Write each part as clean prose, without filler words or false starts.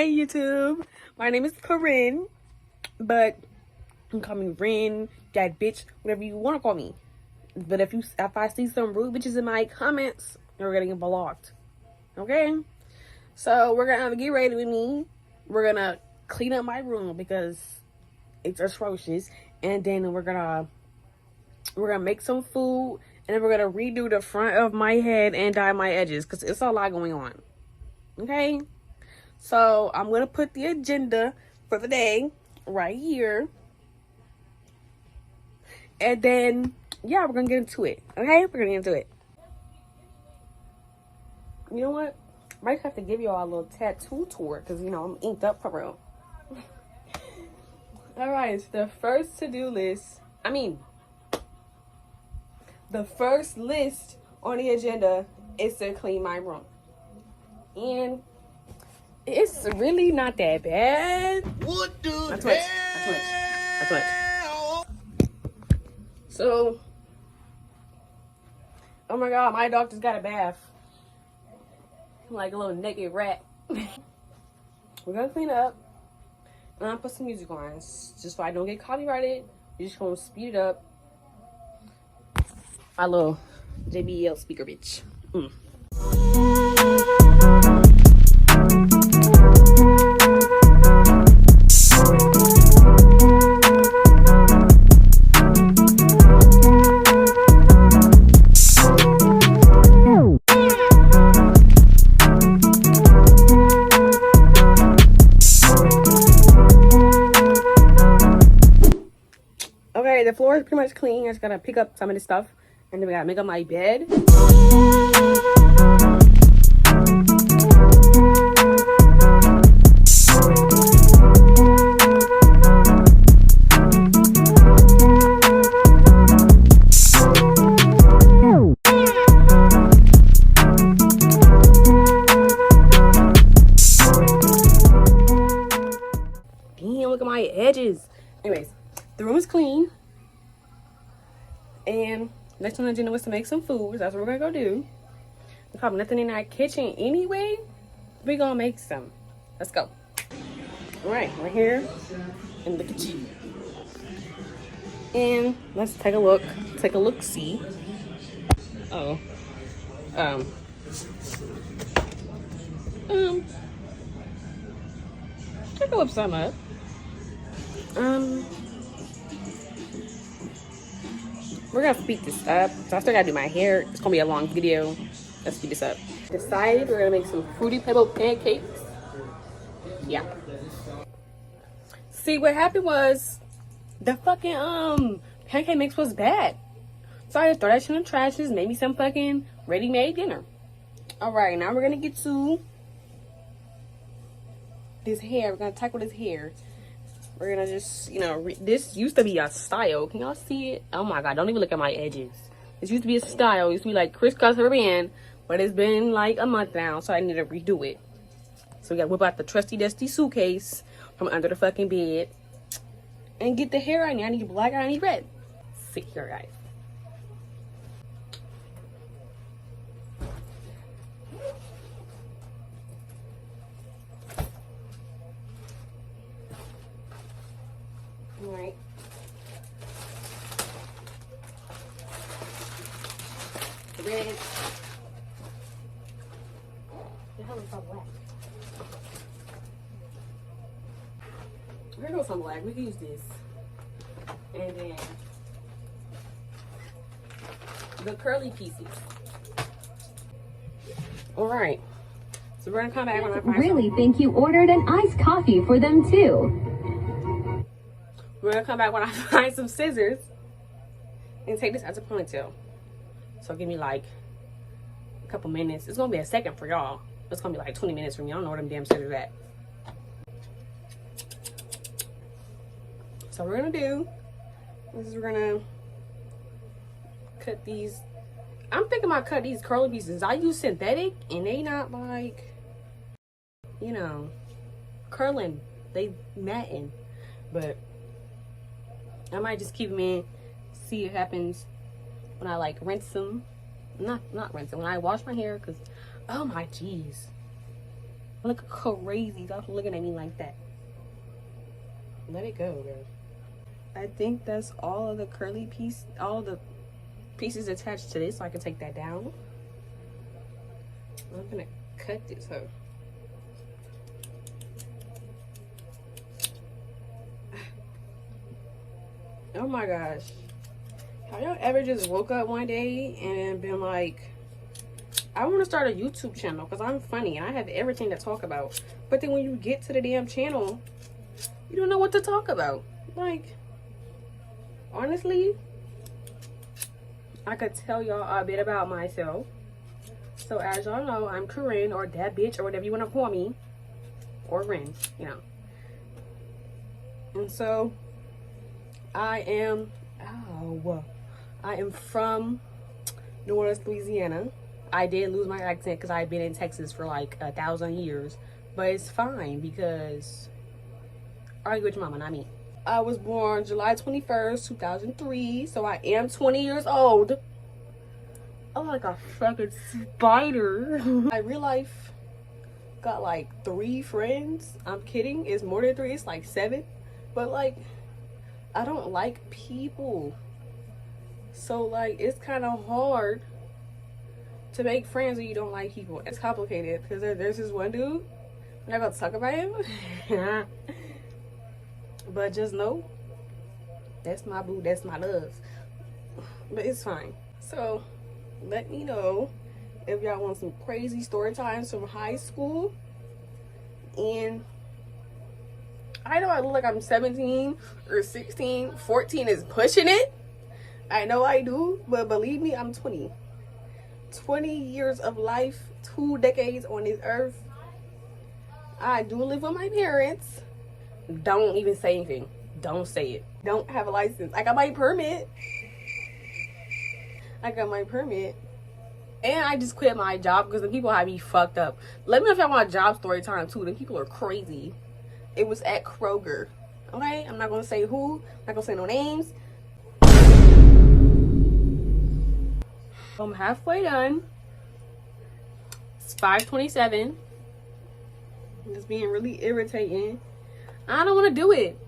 Hey YouTube, my name is Corinne, but you can call me Rin, that bitch, whatever you want to call me. But if I see some rude bitches in my comments, you're gonna get blocked. Okay? So we're gonna get ready with me. We're gonna clean up my room because it's atrocious, and then we're gonna make some food, and then we're gonna redo the front of my head and dye my edges because it's a lot going on. Okay? So I'm gonna put the agenda for the day right here, and then yeah, we're gonna get into it. Okay, we're gonna get into it. You know what? Might have to give you all a little tattoo tour because you know I'm inked up for real. All right, so the first to-do list. The first list on the agenda is to clean my room, and it's really not that bad. What the That's much. So, oh my god, my dog just got a bath. I'm like a little naked rat. We're gonna clean up. And I'm gonna put some music on. Just so I don't get copyrighted. You're just gonna speed it up. My little JBL speaker bitch. Okay, the floor is pretty much clean. I just gotta pick up some of this stuff. And then we gotta make up my bed. Damn, look at my edges. Anyways, the room is clean. And next on the agenda was to make some food. That's what we're gonna go do. There's probably nothing in our kitchen anyway. We're gonna make some. Let's go. Alright, we're here in the kitchen. And let's take a look. Take a look-see. Oh. I can whip some up. We're gonna speed this up. So I still gotta do my hair. It's gonna be a long video. Let's speed this up. Decided we're gonna make some fruity pebble pancakes. Yeah. See, what happened was the fucking pancake mix was bad. So I just throw that shit in the trash. Just made me some fucking ready-made dinner. Alright, now we're gonna get to this hair. We're gonna tackle this hair. We're gonna just, you know, this used to be a style. Can y'all see it? Oh my god, don't even look at my edges. This used to be a style. It used to be like crisscross rubber band, but it's been like a month now, so I need to redo it. So we gotta whip out the trusty dusty suitcase from under the fucking bed and get the hair I need. I need black, I need red. See here, guys. Alright. Red. The hell is that black? Here goes some black. We can use this. And then the curly pieces. Alright. So we're gonna come back when I find really think you ordered an iced coffee for them too. We're gonna come back when I find some scissors and take this as a ponytail. So give me like a couple minutes. It's gonna be a second for y'all. It's gonna be like 20 minutes for me. I don't know where them damn scissors at. So we're gonna do is we're gonna cut these. I'm thinking about cut these curly pieces. I use synthetic and they not like, you know, curling. They matting, but I might just keep them in, see what happens when I like rinse them. Not rinse them, when I wash my hair, because, oh my jeez. I look crazy. Stop looking at me like that. Let it go, girl. I think that's all of the curly piece, all the pieces attached to this, so I can take that down. I'm gonna cut this up. Oh my gosh. Have y'all ever just woke up one day and been like, I want to start a YouTube channel because I'm funny and I have everything to talk about. But then when you get to the damn channel, you don't know what to talk about. Like, honestly, I could tell y'all a bit about myself. So as y'all know, I'm Corinne, or that bitch, or whatever you want to call me. Or Ren, you know. And so, I am from New Orleans, Louisiana. I did lose my accent because I've been in Texas for like 1,000 years. But it's fine because, argue with your mama, not me. I was born July 21st, 2003. So I am 20 years old. I'm like a fucking spider. My real life got like 3 friends. I'm kidding. It's more than 3. It's like 7. But like, I don't like people. So like, it's kind of hard to make friends when you don't like people. It's complicated because there's this one dude. I'm not gonna talk about him. But just know, that's my boo, that's my love. But it's fine. So let me know if y'all want some crazy story times from high school. And I know I look like I'm 17 or 16. 14 is pushing it. I know I do, but believe me, I'm 20. 20 years of life, 2 decades on this earth. I do live with my parents. Don't even say anything. Don't say it. Don't have a license. I got my permit. And I just quit my job because the people had me fucked up. Let me know if y'all want a job story time too. The people are crazy. It was at Kroger. Okay? I'm not going to say who. I'm not going to say no names. I'm halfway done. It's 5:27. It's being really irritating. I don't want to do it.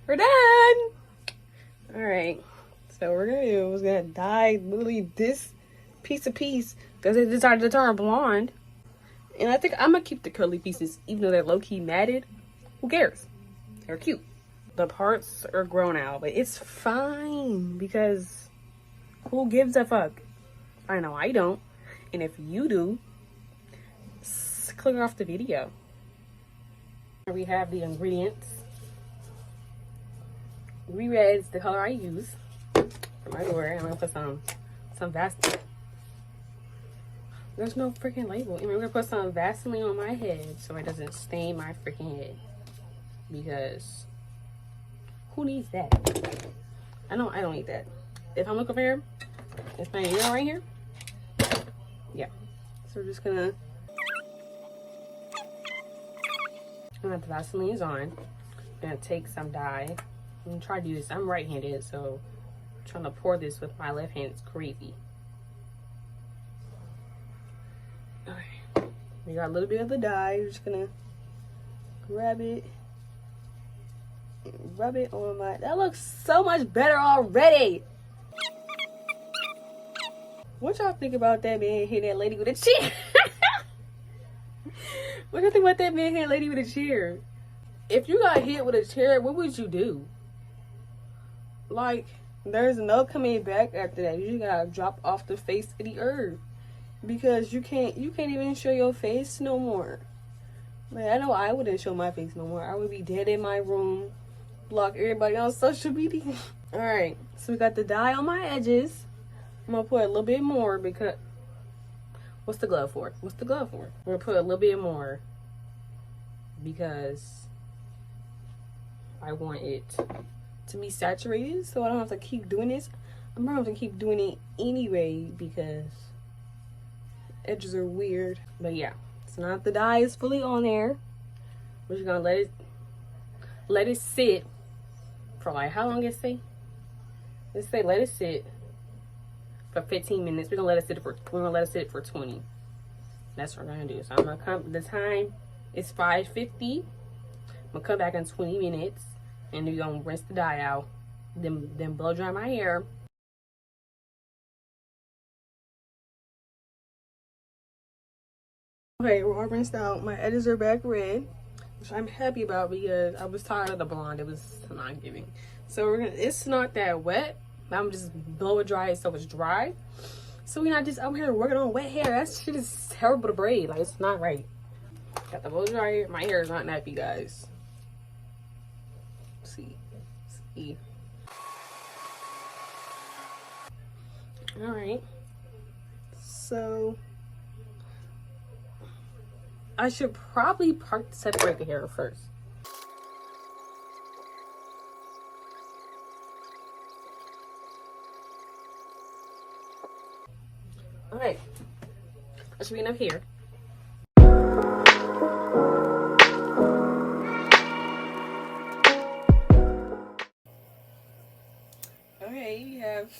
We're done. Alright. So we're going to do is going to dye literally this piece because it decided to turn blonde. And I think I'm going to keep the curly pieces even though they're low-key matted. Who cares? They're cute. The parts are grown out, but it's fine because who gives a fuck? I know I don't. And if you do, click off the video. Here we have the ingredients. Red is the color I use for my door. I'm gonna put some Vaseline. There's no freaking label. And we're gonna put some Vaseline on my head so it doesn't stain my freaking head. Because who needs that? I don't need that. If I'm looking for hair, it's my ear right here. Yeah. So we're just gonna. Now the Vaseline is on. I'm gonna take some dye. I'm gonna try to do this. I'm right-handed, so I'm trying to pour this with my left hand. It's crazy. Alright. We got a little bit of the dye. We're just gonna grab it. Rub it on my. That looks so much better already. What y'all think about that man hitting that lady with a chair? What do you think about that man hitting that lady with a chair? If you got hit with a chair, what would you do? Like, there's no coming back after that. You just gotta drop off the face of the earth because you can't even show your face no more. Like, I know I wouldn't show my face no more. I would be dead in my room, block everybody on social media. All right, so we got the dye on my edges. I'm gonna put a little bit more because what's the glove for? What's the glove for? We're gonna put a little bit more because I want it to be saturated, so I don't have to keep doing this. I'm gonna have to keep doing it anyway because edges are weird. But yeah, so now that the dye is fully on there, we're just gonna let it sit for like, how long it say? Let's say let it sit for 15 minutes. We're gonna let it sit for 20. That's what we're gonna do. So I'm gonna come, the time is 5:50. I'm gonna come back in 20 minutes and we're gonna rinse the dye out, then blow dry my hair. Okay, we're all rinsed out. My edges are back red, which I'm happy about because I was tired of the blonde. It was not giving. So we're gonna, it's not that wet. I'm just blow it dry so it's dry. So we're not just out here working on wet hair. That shit is terrible to braid. Like, it's not right. Got the blow dryer. My hair is not nappy, guys. See. All right. So I should probably separate the hair first. All right. That should be enough here. Okay, we have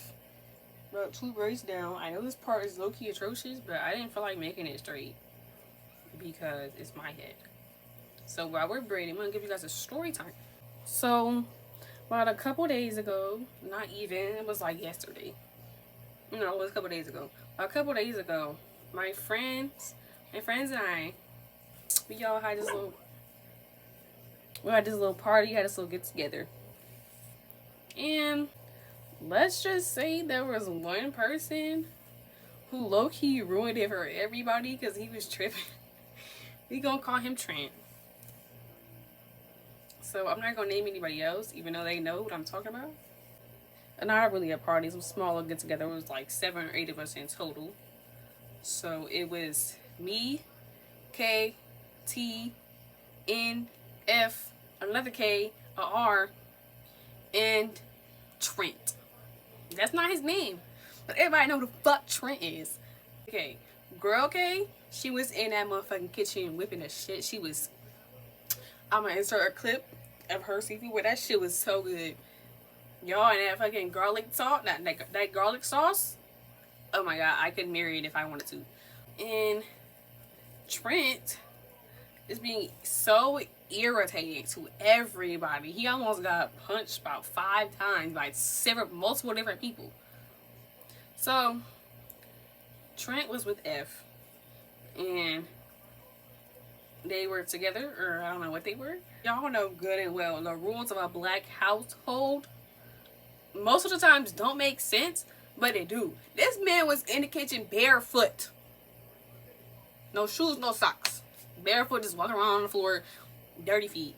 about 2 braids down. I know this part is low-key atrocious, but I didn't feel like making it straight because it's my head. So while we're braiding, I'm gonna give you guys a story time. So about a couple days ago, not even, it was like yesterday. No, it was a couple days ago. A couple days ago, my friends and I, we all had this little, party, had this little get together. And let's just say there was one person who low-key ruined it for everybody because he was tripping. We gonna call him Trent. So I'm not gonna name anybody else, even though they know what I'm talking about. And not really a party, it was a smaller get together. It was like 7 or 8 of us in total. So it was me, K, T, N, F, another K, a R, and Trent. That's not his name, but everybody know who the fuck Trent is. Okay, girl K, she was in that motherfucking kitchen whipping the shit. She was, I'm gonna insert a clip of her seafood where that shit was so good. Y'all, and that fucking garlic sauce, that garlic sauce, oh my god, I could marry it if I wanted to. And Trent is being so irritating to everybody. He almost got punched about 5 times by multiple different people. So Trent was with F and they were together, or I don't know what they were. Y'all know good and well the rules of a black household most of the times don't make sense, but they do. This man was in the kitchen barefoot. No shoes, no socks. Barefoot, just walking around on the floor, dirty feet.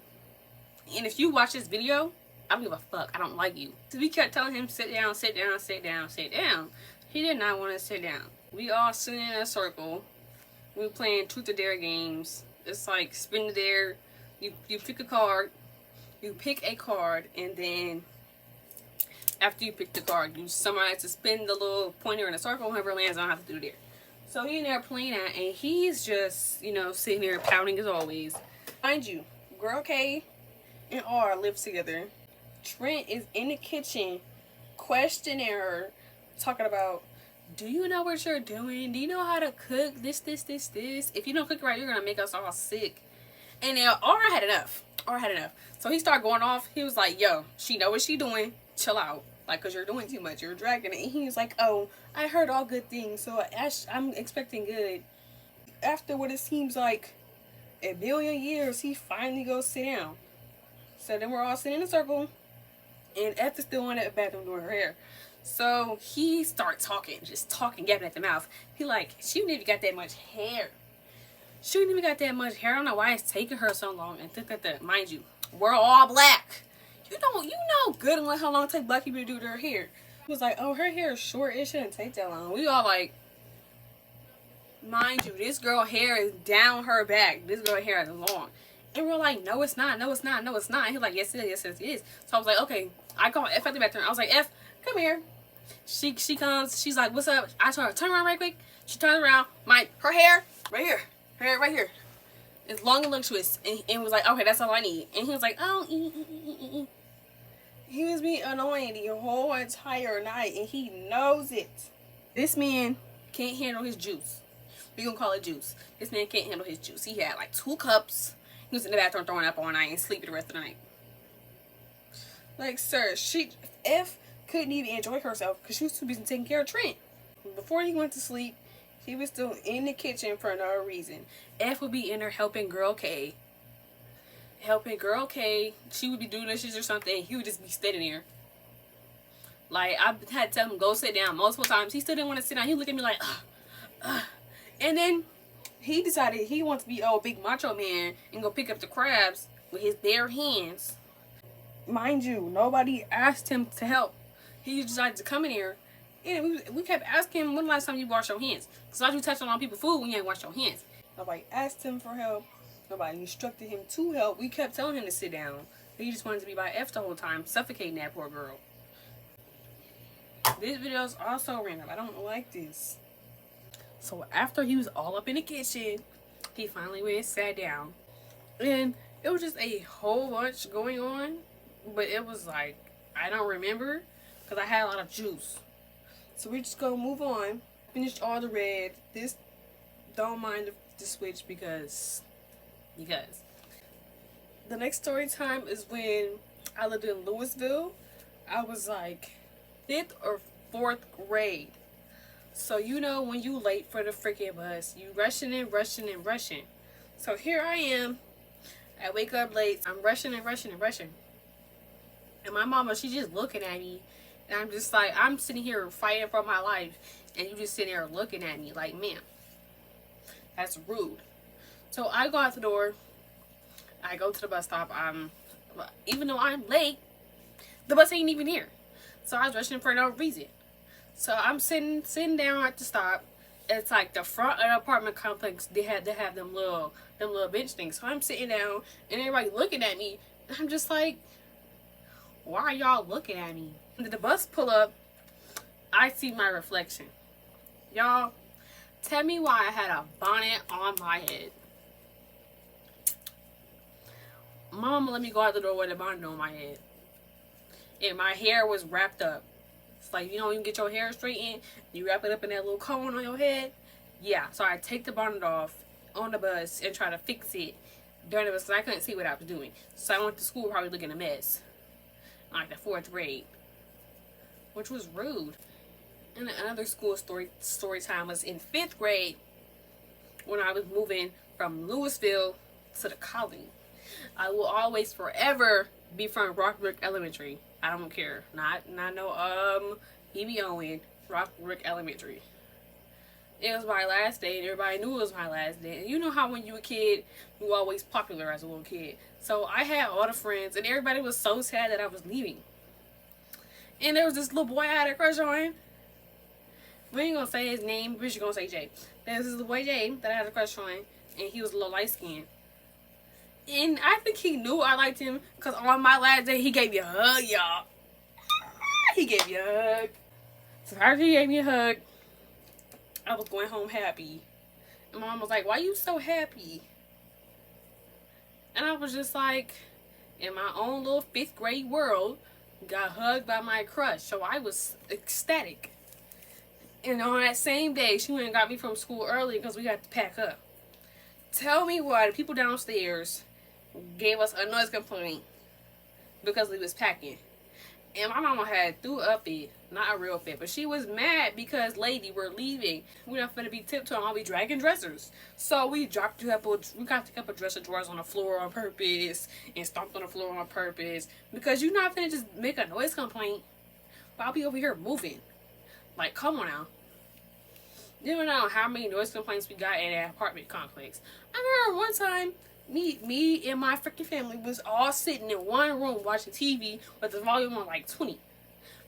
And if you watch this video, I don't give a fuck. I don't like you. So we kept telling him, sit down, sit down, sit down, sit down. He did not want to sit down. We all sitting in a circle. We were playing truth or dare games. It's like spin the dare. You pick a card. You pick a card, and then after you pick the card, somebody has to spin the little pointer in a circle. Whoever lands on have to do there. So he in there playing that, and he's just, you know, sitting there pouting as always. Mind you, girl K and R live together. Trent is in the kitchen questioning her, talking about, do you know what you're doing? Do you know how to cook this? If you don't cook right, you're gonna make us all sick. And then R had enough. So he started going off. He was like, yo, she know what she doing. Chill out. Like, because you're doing too much. You're dragging it. And he was like, oh, I heard all good things. So I'm expecting good. After what it seems like a billion years, he finally goes sit down. So then we're all sitting in a circle. And F is still in the bathroom doing her hair. So he starts talking. Just talking, gabbing at the mouth. He like, she didn't even got that much hair. She didn't even got that much hair. I don't know why it's taking her so long. And think that, mind you, we're all black. You know good and well how long it takes black people to do their hair. He was like, oh, her hair is short. It shouldn't take that long. We all like, mind you, this girl hair is down her back. This girl hair is long. And we're like, no, it's not. No, it's not. No, it's not. And he's like, yes, it is. Yes, it is. So I was like, okay. I call F at the bathroom. I was like, F, come here. She comes. She's like, what's up? I told her, turn around right quick. She turns around. Her hair, right here. Her hair, right here. It's long and luxurious. And was like, okay, that's all I need. And he was like, oh, He was being annoying the whole entire night, and he knows it. This man can't handle his juice. We gonna call it juice. This man can't handle his juice. He had like 2 cups. He was in the bathroom throwing up all night and sleeping the rest of the night. Like, sir, F couldn't even enjoy herself because she was too busy taking care of Trent. Before he went to sleep, he was still in the kitchen for no reason. F would be in there helping Girl K. She would be doing dishes or something. He would just be sitting there. Like, I had to tell him go sit down multiple times. He still didn't want to sit down. He looked at me like, ugh. And then he decided he wants to be a big macho man and go pick up the crabs with his bare hands. Mind you, nobody asked him to help. He decided to come in here. And we kept asking him, when the last time you washed your hands? Because why you touching on people's food when you ain't washed your hands? Nobody asked him for help. Nobody instructed him to help. We kept telling him to sit down. He just wanted to be by F the whole time, suffocating that poor girl. This video is also random. I don't like this. So after he was all up in the kitchen, he finally went and sat down. And it was just a whole bunch going on. But it was like, I don't remember. Because I had a lot of juice. So we're just going to move on. Finished all the red. This, don't mind the switch because. The next story time is when I lived in Louisville. I was like 5th or 4th grade. So you know when you late for the freaking bus, you rushing. So here I am. I wake up late. I'm rushing. And my mama, she's just looking at me. And I'm just like, I'm sitting here fighting for my life. And you just sitting there looking at me like, man, that's rude. So I go out the door. I go to the bus stop. Even though I'm late, the bus ain't even here. So I was rushing for no reason. So I'm sitting down at the stop. It's like the front of the apartment complex. They have them little bench things. So I'm sitting down and everybody looking at me. And I'm just like, why are y'all looking at me? When the bus pull up, I see my reflection. Y'all, tell me why I had a bonnet on my head. Mama let me go out the door with a bonnet on my head. And my hair was wrapped up. It's like, you know, you can get your hair straightened, you wrap it up in that little cone on your head. Yeah, so I take the bonnet off on the bus and try to fix it during the bus because I couldn't see what I was doing. So I went to school probably looking a mess. Like the 4th grade. Which was rude. And another school story time was in 5th grade when I was moving from Louisville to the colony. I will always forever be from Rockbrook Elementary. I don't care. Not no E.B. Owen. Rockbrook Elementary. It was my last day and everybody knew it was my last day. And you know how when you a kid, you were always popular as a little kid. So I had all the friends and everybody was so sad that I was leaving. And there was this little boy I had a crush on. We ain't gonna say his name, we're just gonna say Jay. There's this little boy Jay that I had a crush on, and he was a little light skinned. And I think he knew I liked him because on my last day he gave me a hug, y'all. He gave me a hug. So after he gave me a hug, I was going home happy. And my mom was like, why you so happy? And I was just like, in my own little 5th grade world, got hugged by my crush. So I was ecstatic. And on that same day, she went and got me from school early because we had to pack up. Tell me why the people downstairs gave us a noise complaint because we was packing. And my mama had threw up it. Not a real fit, but she was mad because lady, we're leaving. We're not gonna be tiptoeing. I'll be dragging dressers. So we got a couple dresser drawers on the floor on purpose and stomped on the floor on purpose because you're not gonna just make a noise complaint while I'll be over here moving. Like, come on now. You don't know how many noise complaints we got in that apartment complex. I remember one time, me and my freaking family was all sitting in one room watching TV with the volume on like 20. We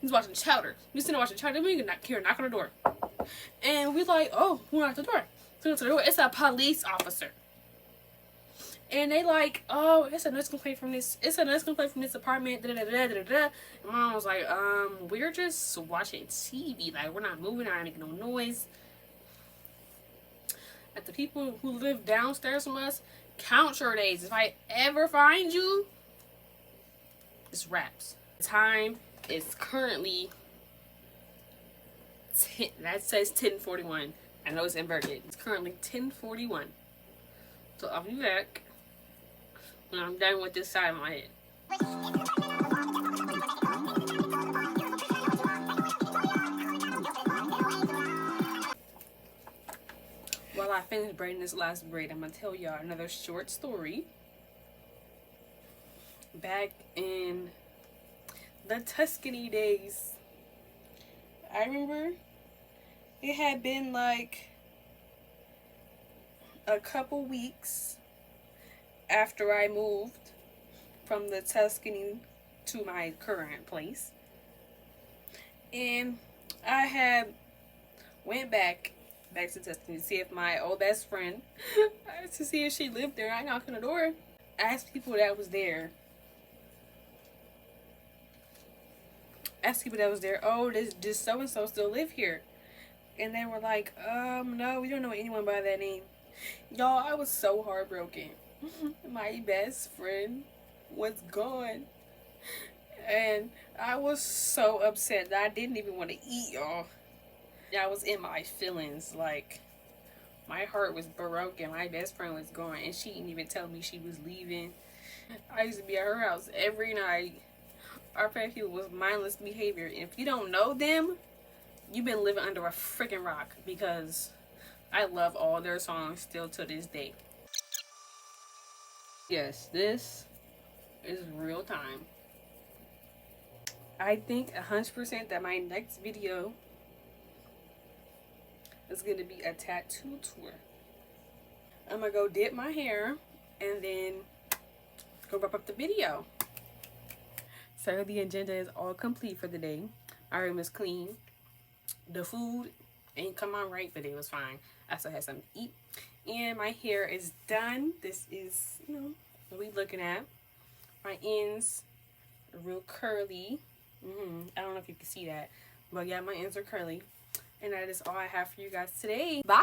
was watching Chowder. We was sitting watching Chowder. We didn't hear a knock on the door. And we like, oh, who knocked the door? So we went to the door. It's a police officer. And they like, oh, it's a noise complaint from this. It's a noise complaint from this apartment. Da, da, da, da, da, da. And mom was like, we're just watching TV. Like, we're not moving. We're not making no noise. At the people who live downstairs from us, count your days. If I ever find you, it's wraps. The time is currently 10, that says 10:41. I know it's inverted. It's currently 10:41. So I'll be back when I'm done with this side of my head. While I finish braiding this last braid, I'm gonna tell y'all another short story. Back in the Tuscany days, I remember it had been like a couple weeks after I moved from the Tuscany to my current place, and I had went back to Tuscany to see if my old best friend to see if she lived there. I knocked on the door, asked people that was there, oh, does so and so still live here? And they were like, no, we don't know anyone by that name. Y'all, I was so heartbroken. My best friend was gone. And I was so upset that I didn't even want to eat, y'all. I was in my feelings. Like, my heart was broken. My best friend was gone, and she didn't even tell me she was leaving. I used to be at her house every night. Our pet peeve was mindless behavior. And if you don't know them, you've been living under a freaking rock, because I love all their songs still to this day. Yes, this is real time. I think 100% that my next video is going to be a tattoo tour. I'm going to go dip my hair and then go wrap up the video. So the agenda is all complete for the day. My room is clean. The food ain't come out right, but it was fine. I still had something to eat. And my hair is done. This is, what we looking at. My ends are real curly. I don't know if you can see that. But yeah, my ends are curly. And that is all I have for you guys today. Bye!